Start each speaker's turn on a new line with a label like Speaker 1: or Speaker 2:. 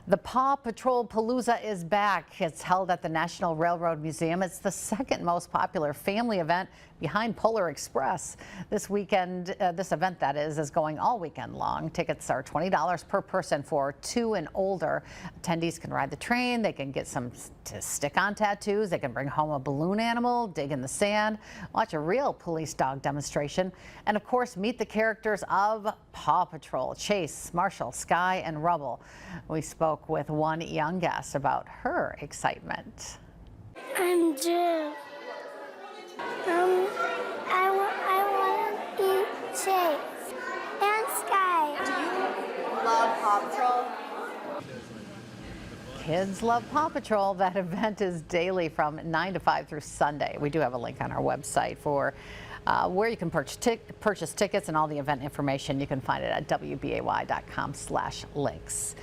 Speaker 1: The Paw Patrol Palooza is back. It's held at the National Railroad Museum. It's the second most popular family event behind Polar Express. This weekend, this event that is going all weekend long. Tickets are $20 per person for 2 and older. Attendees can ride the train. They can get some stick-on tattoos. They can bring home a balloon animal, dig in the sand, watch a real police dog demonstration, and of course, meet the characters of Paw Patrol: Chase, Marshall, Sky, and Rubble. We spoke with one young guest about her excitement.
Speaker 2: I'm Jill. I want to eat Chase and Sky.
Speaker 3: Do you love Paw Patrol?
Speaker 1: Kids love Paw Patrol. That event is daily from 9 to 5 through Sunday. We do have a link on our website for where you can purchase tickets and all the event information. You can find it at wbay.com/links.